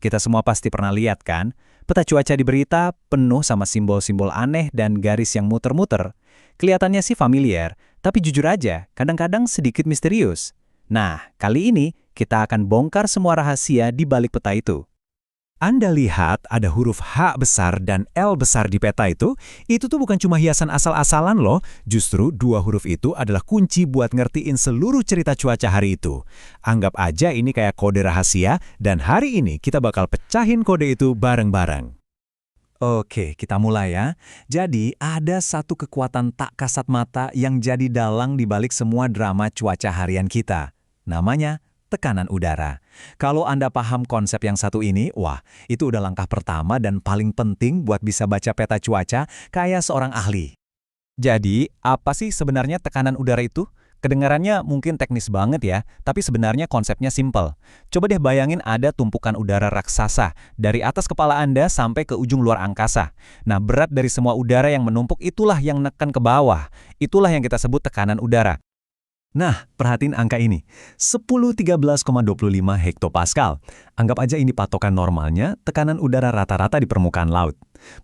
Kita semua pasti pernah lihat kan? Peta cuaca di berita penuh sama simbol-simbol aneh dan garis yang muter-muter. Kelihatannya sih familiar, tapi jujur aja, kadang-kadang sedikit misterius. Nah, kali ini kita akan bongkar semua rahasia di balik peta itu. Anda lihat ada huruf H besar dan L besar di peta itu tuh bukan cuma hiasan asal-asalan loh, justru dua huruf itu adalah kunci buat ngertiin seluruh cerita cuaca hari itu. Anggap aja ini kayak kode rahasia, dan hari ini kita bakal pecahin kode itu bareng-bareng. Oke, kita mulai ya. Jadi, ada satu kekuatan tak kasat mata yang jadi dalang di balik semua drama cuaca harian kita. Namanya tekanan udara. Kalau Anda paham konsep yang satu ini, wah, itu udah langkah pertama dan paling penting buat bisa baca peta cuaca kayak seorang ahli. Jadi, apa sih sebenarnya tekanan udara itu? Kedengarannya mungkin teknis banget ya, tapi sebenarnya konsepnya simpel. Coba deh bayangin ada tumpukan udara raksasa dari atas kepala Anda sampai ke ujung luar angkasa. Nah, berat dari semua udara yang menumpuk itulah yang neken ke bawah. Itulah yang kita sebut tekanan udara. Nah, perhatiin angka ini, 1013,25 hektopascal. Anggap aja ini patokan normalnya tekanan udara rata-rata di permukaan laut.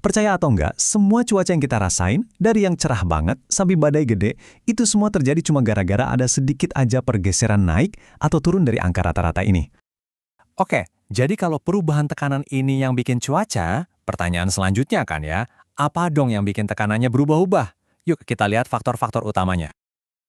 Percaya atau enggak, semua cuaca yang kita rasain, dari yang cerah banget sampai badai gede, itu semua terjadi cuma gara-gara ada sedikit aja pergeseran naik atau turun dari angka rata-rata ini. Oke, jadi kalau perubahan tekanan ini yang bikin cuaca, pertanyaan selanjutnya kan ya, apa dong yang bikin tekanannya berubah-ubah? Yuk kita lihat faktor-faktor utamanya.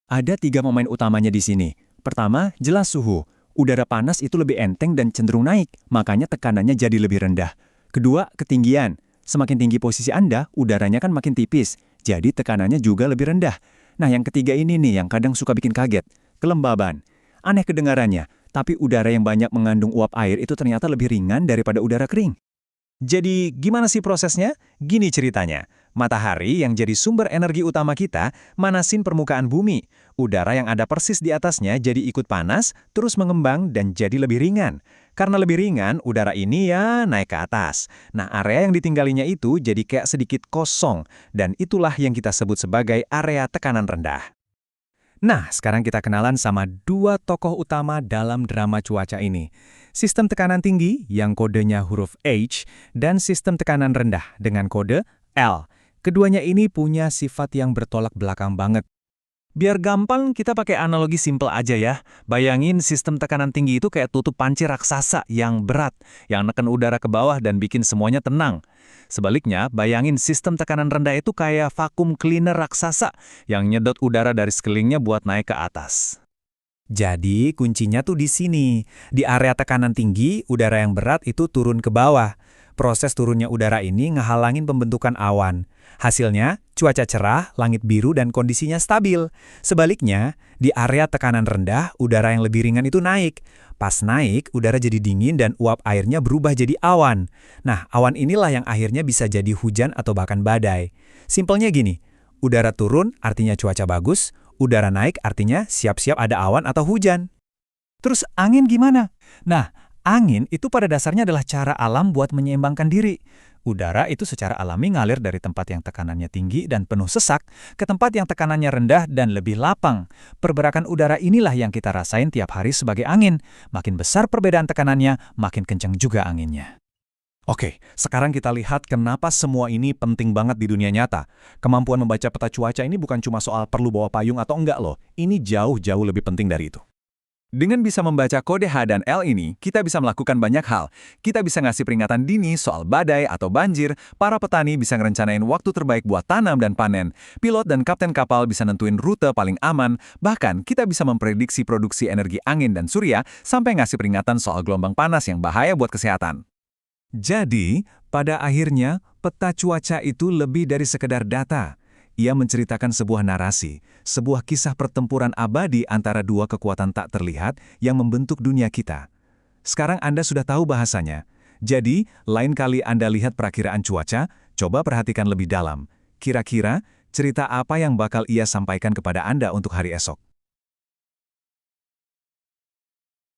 Ada 3 momen utamanya di sini. Pertama, jelas suhu. Udara panas itu lebih enteng dan cenderung naik, makanya tekanannya jadi lebih rendah. Kedua, ketinggian. Semakin tinggi posisi Anda, udaranya kan makin tipis, jadi tekanannya juga lebih rendah. Nah, yang ketiga ini nih yang kadang suka bikin kaget. Kelembaban. Aneh kedengarannya, tapi udara yang banyak mengandung uap air itu ternyata lebih ringan daripada udara kering. Jadi, gimana sih prosesnya? Gini ceritanya. Matahari yang jadi sumber energi utama kita manasin permukaan bumi. Udara yang ada persis di atasnya jadi ikut panas, terus mengembang dan jadi lebih ringan. Karena lebih ringan, udara ini ya naik ke atas. Nah, area yang ditinggalinya itu jadi kayak sedikit kosong. Dan itulah yang kita sebut sebagai area tekanan rendah. Nah, sekarang kita kenalan sama dua tokoh utama dalam drama cuaca ini. Sistem tekanan tinggi yang kodenya huruf H dan sistem tekanan rendah dengan kode L. Keduanya ini punya sifat yang bertolak belakang banget. Biar gampang, kita pakai analogi simpel aja ya. Bayangin sistem tekanan tinggi itu kayak tutup panci raksasa yang berat, yang neken udara ke bawah dan bikin semuanya tenang. Sebaliknya, bayangin sistem tekanan rendah itu kayak vakum cleaner raksasa yang nyedot udara dari sekelilingnya buat naik ke atas. Jadi, kuncinya tuh di sini. Di area tekanan tinggi, udara yang berat itu turun ke bawah. Proses turunnya udara ini ngehalangin pembentukan awan. Hasilnya, cuaca cerah, langit biru, dan kondisinya stabil. Sebaliknya, di area tekanan rendah, udara yang lebih ringan itu naik. Pas naik, udara jadi dingin dan uap airnya berubah jadi awan. Nah, awan inilah yang akhirnya bisa jadi hujan atau bahkan badai. Simpelnya gini, udara turun artinya cuaca bagus, udara naik artinya siap-siap ada awan atau hujan. Terus angin gimana? Nah, angin itu pada dasarnya adalah cara alam buat menyeimbangkan diri. Udara itu secara alami ngalir dari tempat yang tekanannya tinggi dan penuh sesak ke tempat yang tekanannya rendah dan lebih lapang. Pergerakan udara inilah yang kita rasain tiap hari sebagai angin. Makin besar perbedaan tekanannya, makin kencang juga anginnya. Oke, sekarang kita lihat kenapa semua ini penting banget di dunia nyata. Kemampuan membaca peta cuaca ini bukan cuma soal perlu bawa payung atau enggak loh. Ini jauh-jauh lebih penting dari itu. Dengan bisa membaca kode H dan L ini, kita bisa melakukan banyak hal. Kita bisa ngasih peringatan dini soal badai atau banjir, para petani bisa ngerencanain waktu terbaik buat tanam dan panen, pilot dan kapten kapal bisa nentuin rute paling aman, bahkan kita bisa memprediksi produksi energi angin dan surya sampai ngasih peringatan soal gelombang panas yang bahaya buat kesehatan. Jadi, pada akhirnya, peta cuaca itu lebih dari sekedar data. Ia menceritakan sebuah narasi, sebuah kisah pertempuran abadi antara dua kekuatan tak terlihat yang membentuk dunia kita. Sekarang Anda sudah tahu bahasanya. Jadi, lain kali Anda lihat perakiraan cuaca, coba perhatikan lebih dalam. Kira-kira, cerita apa yang bakal ia sampaikan kepada Anda untuk hari esok?